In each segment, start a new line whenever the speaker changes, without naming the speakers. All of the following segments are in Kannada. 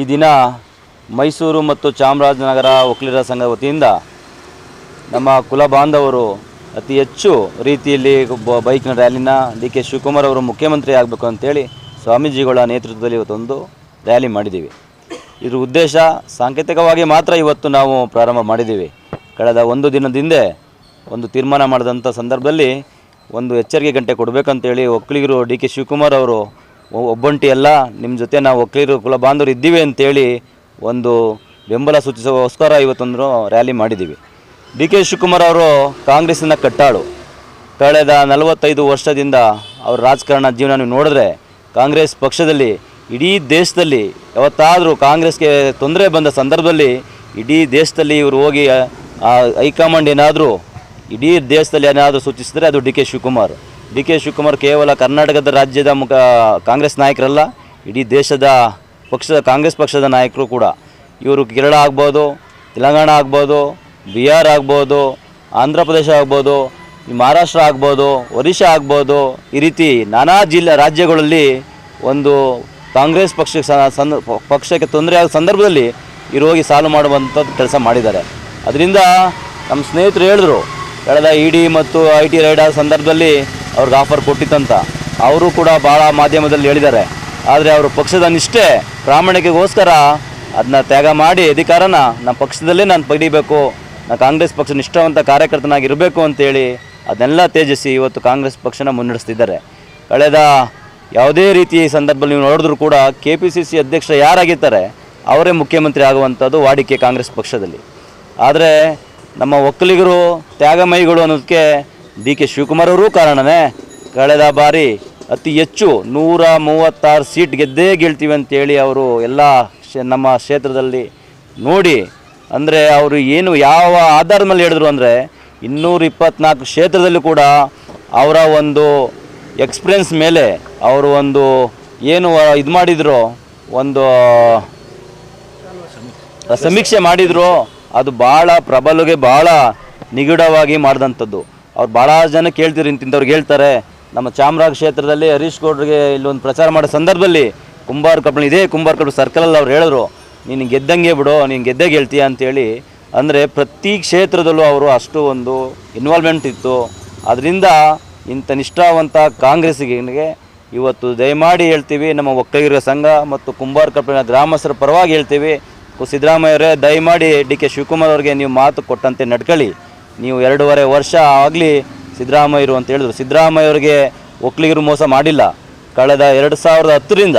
ಈ ದಿನ ಮೈಸೂರು ಮತ್ತು ಚಾಮರಾಜನಗರ ಒಕ್ಕಲಿಗರ ಸಂಘ ವತಿಯಿಂದ ನಮ್ಮ ಕುಲ ಬಾಂಧವರು ಅತಿ ಹೆಚ್ಚು ರೀತಿಯಲ್ಲಿ ಬೈಕ್ನ ರ್ಯಾಲಿನ ಡಿ.ಕೆ. ಶಿವಕುಮಾರ್ ಅವರು ಮುಖ್ಯಮಂತ್ರಿ ಆಗಬೇಕು ಅಂತೇಳಿ ಸ್ವಾಮೀಜಿಗಳ ನೇತೃತ್ವದಲ್ಲಿ ಇವತ್ತೊಂದು ರ್ಯಾಲಿ ಮಾಡಿದ್ದೀವಿ. ಇದ್ರ ಉದ್ದೇಶ ಸಾಂಕೇತಿಕವಾಗಿ ಮಾತ್ರ ಇವತ್ತು ನಾವು ಪ್ರಾರಂಭ ಮಾಡಿದ್ದೀವಿ. ಕಳೆದ ಒಂದು ದಿನದಿಂದ ಒಂದು ತೀರ್ಮಾನ ಮಾಡಿದಂಥ ಸಂದರ್ಭದಲ್ಲಿ ಒಂದು ಎಚ್ಚರಿಕೆ ಗಂಟೆ ಕೊಡಬೇಕಂತೇಳಿ ಒಕ್ಕಲಿಗರು ಡಿ.ಕೆ. ಶಿವಕುಮಾರ್ ಅವರು ಒಬ್ಬಂಟಿ ಎಲ್ಲ ನಿಮ್ಮ ಜೊತೆ ನಾವು ಒಕ್ಕಲಿಗರು ಕುಲ ಬಾಂಧವರು ಇದ್ದೀವಿ ಅಂತೇಳಿ ಒಂದು ಬೆಂಬಲ ಸೂಚಿಸೋಸ್ಕರ ಇವತ್ತೊಂದು ರ್ಯಾಲಿ ಮಾಡಿದ್ದೀವಿ. ಡಿ.ಕೆ. ಶಿವಕುಮಾರ್ ಅವರು ಕಾಂಗ್ರೆಸ್ಸಿನ ಕಟ್ಟಾಳು. ಕಳೆದ 45 ವರ್ಷದಿಂದ ಅವ್ರ ರಾಜಕಾರಣ ಜೀವನ ನೀವು ನೋಡಿದ್ರೆ ಕಾಂಗ್ರೆಸ್ ಪಕ್ಷದಲ್ಲಿ ಇಡೀ ದೇಶದಲ್ಲಿ ಯಾವತ್ತಾದರೂ ಕಾಂಗ್ರೆಸ್ಗೆ ತೊಂದರೆ ಬಂದ ಸಂದರ್ಭದಲ್ಲಿ ಇಡೀ ದೇಶದಲ್ಲಿ ಇವರು ಹೋಗಿ ಹೈಕಮಾಂಡ್ ಏನಾದರೂ ಇಡೀ ದೇಶದಲ್ಲಿ ಏನಾದರೂ ಸೂಚಿಸಿದರೆ ಅದು ಡಿ.ಕೆ. ಶಿವಕುಮಾರ್. ಡಿ.ಕೆ. ಶಿವಕುಮಾರ್ ಕೇವಲ ಕರ್ನಾಟಕದ ರಾಜ್ಯದ ಕಾಂಗ್ರೆಸ್ ನಾಯಕರಲ್ಲ, ಇಡೀ ದೇಶದ ಕಾಂಗ್ರೆಸ್ ಪಕ್ಷದ ನಾಯಕರು ಕೂಡ. ಇವರು ಕೇರಳ ಆಗ್ಬೋದು, ತೆಲಂಗಾಣ ಆಗ್ಬೋದು, ಬಿಹಾರ್ ಆಗ್ಬೋದು, ಆಂಧ್ರ ಪ್ರದೇಶ ಆಗ್ಬೋದು, ಮಹಾರಾಷ್ಟ್ರ ಆಗ್ಬೋದು, ಒರಿಸ್ಸಾ ಆಗ್ಬೋದು, ಈ ರೀತಿ ನಾನಾ ರಾಜ್ಯಗಳಲ್ಲಿ ಒಂದು ಕಾಂಗ್ರೆಸ್ ಪಕ್ಷಕ್ಕೆ ತೊಂದರೆ ಆದ ಸಂದರ್ಭದಲ್ಲಿ ಇವರು ಹೋಗಿ ಸಾಲ್ವ್ ಮಾಡುವಂಥದ್ದು ಕೆಲಸ ಮಾಡಿದ್ದಾರೆ. ಅದರಿಂದ ನಮ್ಮ ಸ್ನೇಹಿತರು ಹೇಳಿದ್ರು, ಕಳೆದ ಇಡಿ ಮತ್ತು IT ರೈಡ್ ಆದ ಸಂದರ್ಭದಲ್ಲಿ ಅವ್ರಿಗೆ ಆಫರ್ ಕೊಟ್ಟಿತ್ತಂತ. ಅವರು ಕೂಡ ಭಾಳ ಮಾಧ್ಯಮದಲ್ಲಿ ಹೇಳಿದ್ದಾರೆ. ಆದರೆ ಅವರು ಪಕ್ಷದ ನಿಷ್ಠೆ ಪ್ರಾಮಾಣಿಕೆಗೋಸ್ಕರ ಅದನ್ನ ತ್ಯಾಗ ಮಾಡಿ ಅಧಿಕಾರನ ನಮ್ಮ ಪಕ್ಷದಲ್ಲೇ ನಾನು ಪಡಿಬೇಕು, ನಾನು ಕಾಂಗ್ರೆಸ್ ಪಕ್ಷ ನಿಷ್ಠಾವಂತ ಕಾರ್ಯಕರ್ತನಾಗಿರಬೇಕು ಅಂತೇಳಿ ಅದನ್ನೆಲ್ಲ ತ್ಯಜಿಸಿ ಇವತ್ತು ಕಾಂಗ್ರೆಸ್ ಪಕ್ಷನ ಮುನ್ನಡೆಸ್ತಿದ್ದಾರೆ. ಕಳೆದ ಯಾವುದೇ ರೀತಿ ಸಂದರ್ಭದಲ್ಲಿ ನೀವು ನೋಡಿದ್ರೂ ಕೂಡ KPCC ಅಧ್ಯಕ್ಷ ಯಾರಾಗಿರ್ತಾರೆ ಅವರೇ ಮುಖ್ಯಮಂತ್ರಿ ಆಗುವಂಥದ್ದು ವಾಡಿಕೆ ಕಾಂಗ್ರೆಸ್ ಪಕ್ಷದಲ್ಲಿ. ಆದರೆ ನಮ್ಮ ಒಕ್ಕಲಿಗರು ತ್ಯಾಗಮಯಿಗಳು ಅನ್ನೋದಕ್ಕೆ ಡಿ.ಕೆ. ಶಿವಕುಮಾರ್ ಅವರೂ ಕಾರಣನೇ. ಕಳೆದ ಬಾರಿ ಅತಿ ಹೆಚ್ಚು 136 ಸೀಟ್ ಗೆಲ್ತೀವಿ ಅಂತೇಳಿ ಅವರು ಎಲ್ಲ ನಮ್ಮ ಕ್ಷೇತ್ರದಲ್ಲಿ ನೋಡಿ, ಅಂದರೆ ಅವರು ಏನು ಯಾವ ಆಧಾರದ ಮೇಲೆ ಹೇಳಿದ್ರು ಅಂದರೆ 224 ಕ್ಷೇತ್ರದಲ್ಲಿ ಕೂಡ ಅವರ ಒಂದು ಎಕ್ಸ್ಪೀರಿಯನ್ಸ್ ಮೇಲೆ ಅವರು ಒಂದು ಏನು ಇದು ಮಾಡಿದ್ರು, ಒಂದು ಸಮೀಕ್ಷೆ ಮಾಡಿದ್ರು, ಅದು ಭಾಳ ಪ್ರಬಲಗೆ ಭಾಳ ನಿಗೂಢವಾಗಿ ಮಾಡಿದಂಥದ್ದು. ಅವ್ರು ಭಾಳ ಜನ ಕೇಳ್ತಿರು, ಇಂಥವ್ರಿಗೆ ಹೇಳ್ತಾರೆ. ನಮ್ಮ ಚಾಮರಾಜ ಕ್ಷೇತ್ರದಲ್ಲಿ ಹರೀಶ್ ಗೌಡ್ರಿಗೆ ಇಲ್ಲೊಂದು ಪ್ರಚಾರ ಮಾಡೋ ಸಂದರ್ಭದಲ್ಲಿ ಕುಂಬಾರ ಕಬ್ಬ ಸರ್ಕಲಲ್ಲಿ ಅವ್ರು ಹೇಳಿದ್ರು, ನೀನು ಗೆದ್ದಂಗೆ ಬಿಡು, ನೀನು ಗೆದ್ದೇ ಗೆಲ್ತೀಯ ಅಂತೇಳಿ. ಅಂದರೆ ಪ್ರತಿ ಕ್ಷೇತ್ರದಲ್ಲೂ ಅವರು ಅಷ್ಟು ಒಂದು ಇನ್ವಾಲ್ವ್ಮೆಂಟ್ ಇತ್ತು. ಅದರಿಂದ ಇಂಥ ನಿಷ್ಠಾವಂತ ಕಾಂಗ್ರೆಸ್ಸಿಗೆ ಇವತ್ತು ದಯಮಾಡಿ ಹೇಳ್ತೀವಿ, ನಮ್ಮ ಒಕ್ಕಲಿಗರ ಸಂಘ ಮತ್ತು ಕುಂಬಾರ ಕಬ್ಬಿನ ಗ್ರಾಮಸ್ಥರ ಪರವಾಗಿ ಹೇಳ್ತೀವಿ, ಸಿದ್ದರಾಮಯ್ಯವರೇ ದಯಮಾಡಿ ಡಿ.ಕೆ. ಶಿವಕುಮಾರ್ ಅವರಿಗೆ ನೀವು ಮಾತು ಕೊಟ್ಟಂತೆ ನಡ್ಕೊಳ್ಳಿ. ನೀವು 2.5 ವರ್ಷ ಆಗಲಿ ಸಿದ್ದರಾಮಯ್ಯರು ಅಂತ ಹೇಳಿದ್ರು. ಸಿದ್ದರಾಮಯ್ಯವರಿಗೆ ಒಕ್ಕಲಿಗರು ಮೋಸ ಮಾಡಿಲ್ಲ. ಕಳೆದ 2010ರಿಂದ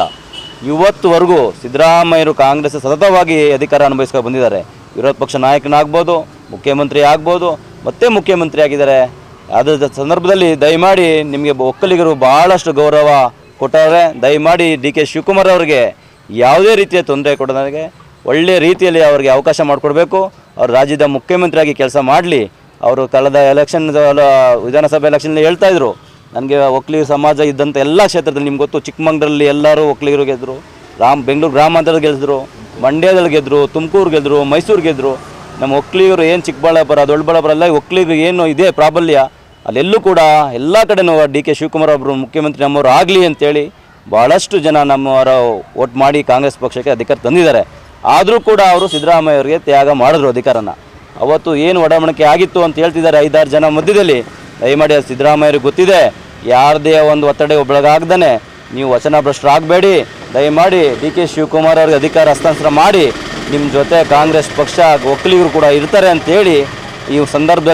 ಇವತ್ತುವರೆಗೂ ಸಿದ್ದರಾಮಯ್ಯರು ಕಾಂಗ್ರೆಸ್ ಸತತವಾಗಿ ಅಧಿಕಾರ ಅನುಭವಿಸ್ಕೊಂಡು ಬಂದಿದ್ದಾರೆ. ವಿರೋಧ ಪಕ್ಷ ನಾಯಕನಾಗ್ಬೋದು, ಮುಖ್ಯಮಂತ್ರಿ ಆಗ್ಬೋದು, ಮತ್ತೆ ಮುಖ್ಯಮಂತ್ರಿ ಆಗಿದ್ದಾರೆ. ಅದರ ಸಂದರ್ಭದಲ್ಲಿ ದಯಮಾಡಿ ನಿಮಗೆ ಒಕ್ಕಲಿಗರು ಭಾಳಷ್ಟು ಗೌರವ ಕೊಟ್ಟವ್ರೆ. ದಯಮಾಡಿ ಡಿ.ಕೆ. ಶಿವಕುಮಾರ್ ಅವರಿಗೆ ಯಾವುದೇ ರೀತಿಯ ತೊಂದರೆ ಕೊಡೋದಕ್ಕೆ ಒಳ್ಳೆಯ ರೀತಿಯಲ್ಲಿ ಅವರಿಗೆ ಅವಕಾಶ ಮಾಡಿಕೊಡ್ಬೇಕು. ಅವರು ರಾಜ್ಯದ ಮುಖ್ಯಮಂತ್ರಿಯಾಗಿ ಕೆಲಸ ಮಾಡಲಿ. ಅವರು ಕಳೆದ ವಿಧಾನಸಭೆ ಎಲೆಕ್ಷನ್ನಲ್ಲಿ ಹೇಳ್ತಾಯಿದ್ರು, ನನಗೆ ಒಕ್ಕಲಿಗರ ಸಮಾಜ ಇದ್ದಂಥ ಎಲ್ಲ ಕ್ಷೇತ್ರದಲ್ಲಿ, ನಿಮ್ಗೆ ಗೊತ್ತು, ಚಿಕ್ಕಮಂಗ್ಳೂರಲ್ಲಿ ಎಲ್ಲರೂ ಒಕ್ಕಲಿಗರು ಗೆದ್ದರು, ಬೆಂಗಳೂರು ಗ್ರಾಮಾಂತರದ ಗೆದ್ದರು, ಮಂಡ್ಯದಲ್ಲಿ ಗೆದ್ದರು, ತುಮಕೂರು ಗೆದ್ದರು, ಮೈಸೂರು ಗೆದ್ದರು. ನಮ್ಮ ಒಕ್ಕಲಿಗರು ಏನು ಚಿಕ್ಕಬಳ್ಳಾಪುರ ದೊಡ್ಡಬಳ್ಳಾಪುರ ಎಲ್ಲ ಒಕ್ಕಲಿಗರು ಏನು ಇದೆ ಪ್ರಾಬಲ್ಯ, ಅಲ್ಲೆಲ್ಲೂ ಕೂಡ ಎಲ್ಲ ಕಡೆನೂ ಡಿ.ಕೆ. ಶಿವಕುಮಾರ್ ಒಬ್ಬರು ಮುಖ್ಯಮಂತ್ರಿ ನಮ್ಮವರು ಆಗಲಿ ಅಂತೇಳಿ ಭಾಳಷ್ಟು ಜನ ನಮ್ಮವರ ವೋಟ್ ಮಾಡಿ ಕಾಂಗ್ರೆಸ್ ಪಕ್ಷಕ್ಕೆ ಅಧಿಕಾರ ತಂದಿದ್ದಾರೆ. ಆದರೂ ಕೂಡ ಅವರು ಸಿದ್ದರಾಮಯ್ಯ ಅವರಿಗೆ ತ್ಯಾಗ ಮಾಡಿದ್ರು ಅಧಿಕಾರನ. ಅವತ್ತು ಏನು ಒಡಂಬಡಿಕೆ ಆಗಿತ್ತು ಅಂತ ಹೇಳ್ತಿದ್ದಾರೆ 5-6 ಜನ ಮಧ್ಯದಲ್ಲಿ. ದಯಮಾಡಿ ಸಿದ್ದರಾಮಯ್ಯರಿಗೆ ಗೊತ್ತಿದೆ, ಯಾರದೇ ಒಂದು ಒತ್ತಡ ಒಬ್ಬಳಾಗ್ದೇ ನೀವು ವಚನ ಭ್ರಷ್ಟರಾಗಬೇಡಿ. ದಯಮಾಡಿ ಡಿ.ಕೆ. ಶಿವಕುಮಾರ್ ಅವ್ರಿಗೆ ಅಧಿಕಾರ ಹಸ್ತಾಂತರ ಮಾಡಿ, ನಿಮ್ಮ ಜೊತೆ ಕಾಂಗ್ರೆಸ್ ಪಕ್ಷ ಒಕ್ಕಲಿಗರು ಕೂಡ ಇರ್ತಾರೆ ಅಂತೇಳಿ ಈ ಸಂದರ್ಭದಲ್ಲಿ